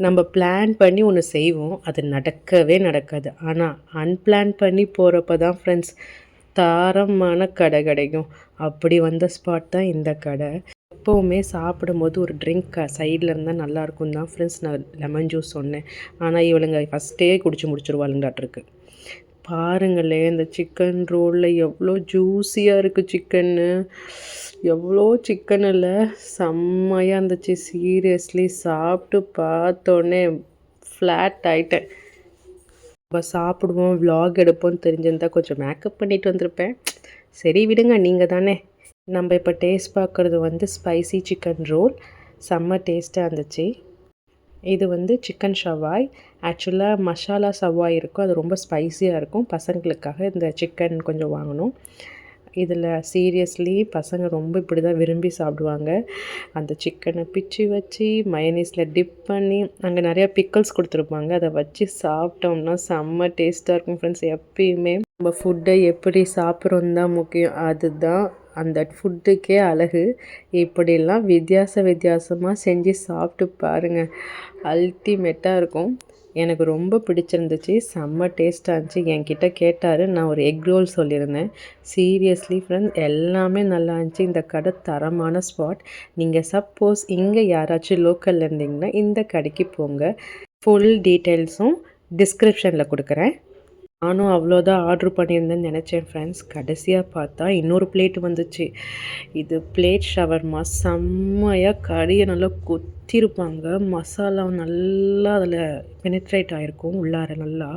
நம்ம பிளான் பண்ணி ஒன்று செய்வோம், அது நடக்கவே நடக்காது. ஆனால் அன்பிளான் பண்ணி போகிறப்ப தான் ஃப்ரெண்ட்ஸ் தரமான கடை கிடைக்கும். அப்படி வந்த ஸ்பாட் தான் இந்த கடை. எப்போவுமே சாப்பிடும்போது ஒரு ட்ரிங்க் சைடில் இருந்தால் நல்லாயிருக்கும் தான் ஃப்ரெண்ட்ஸ் நான் லெமன் ஜூஸ் சொன்னேன். ஆனால் இவளுங்க ஃபஸ்ட்டே குடிச்சு முடிச்சிருவாளுங்களாட்டிருக்கு. பாருங்களேன், இந்த சிக்கன் ரோலில் எவ்வளோ ஜூஸியாக இருக்குது சிக்கன்னு. எவ்வளோ சிக்கன் இல்லை, செம்மையாக இருந்துச்சு. சீரியஸ்லி சாப்பிட்டு பார்த்தோன்னே ஃப்ளாட் ஆகிட்டேன். நம்ம சாப்பிடுவோம், விலாக் எடுப்போம்னு தெரிஞ்சிருந்தால் கொஞ்சம் மேக்கப் பண்ணிட்டு வந்திருப்பேன். சரி விடுங்க, நீங்கள் தானே. நம்ம இப்போ டேஸ்ட் பார்க்குறது வந்து ஸ்பைசி சிக்கன் ரோல். செம்ம டேஸ்ட்டாக இருந்துச்சு. இது வந்து சிக்கன் ஷவாய். ஆக்சுவலாக மசாலா ஷவாய் இருக்கும், அது ரொம்ப ஸ்பைஸியாக இருக்கும். பசங்களுக்காக இந்த சிக்கன் கொஞ்சம் வாங்கினோம். இதில் சீரியஸ்லி பசங்க ரொம்ப இப்படி தான் விரும்பி சாப்பிடுவாங்க. அந்த சிக்கனை பிச்சு வச்சு மயனீஸில் டிப் பண்ணி அங்கே நிறையா பிக்கல்ஸ் கொடுத்துருப்பாங்க, அதை வச்சு சாப்பிட்டோம்னா செம்ம டேஸ்ட்டாக இருக்கும் ஃப்ரெண்ட்ஸ். எப்பயுமே நம்ம ஃபுட்டை எப்படி சாப்பிட்றோன்னு தான் முக்கியம், அதுதான் அந்த ஃபுட்டுக்கே அழகு. இப்படிலாம் வித்தியாசமாக செஞ்சு சாப்பிட்டு பாருங்கள், அல்டிமேட்டாக இருக்கும். எனக்கு ரொம்ப பிடிச்சிருந்துச்சு, செம்ம டேஸ்ட்டாக இருந்துச்சு. என்கிட்ட கேட்டார், நான் ஒரு எக் ரோல் சொல்லியிருந்தேன். சீரியஸ்லி ஃப்ரெண்ட்ஸ் எல்லாமே நல்லா இருந்துச்சு. இந்த கடை தரமான ஸ்பாட். நீங்கள் சப்போஸ் இங்கே யாராச்சும் லோக்கலில் இருந்தீங்கன்னா இந்த கடைக்கு போங்க. ஃபுல் டீட்டெயில்ஸும் டிஸ்கிரிப்ஷனில் கொடுக்குறேன். நானும் அவ்வளோதான் ஆர்ட்ரு பண்ணியிருந்தேன்னு நினச்சேன் ஃப்ரெண்ட்ஸ். கடைசியாக பார்த்தா இன்னொரு பிளேட் வந்துச்சு. இது பிளேட் ஷவர்மா. செம்மையாக கறியை நல்லா கொத்திருப்பாங்க, மசாலா நல்லா அதில் பெனிட்ரேட் ஆகிருக்கும் உள்ளார நல்லா.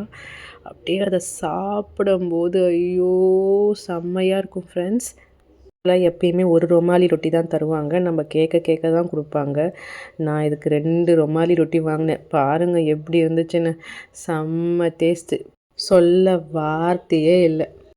அப்படியே அதை சாப்பிடும்போது ஐயோ செம்மையாக இருக்கும் ஃப்ரெண்ட்ஸ். எப்பயுமே ஒரு ரொமாலி ரொட்டி தான் தருவாங்க, நம்ம கேட்க தான் கொடுப்பாங்க. நான் இதுக்கு 2 ரொமாலி ரொட்டி வாங்கினேன். பாருங்கள் எப்படி இருந்துச்சுன்னு, செம்ம டேஸ்ட்டு, சொல்ல வார்த்தையே இல்லை.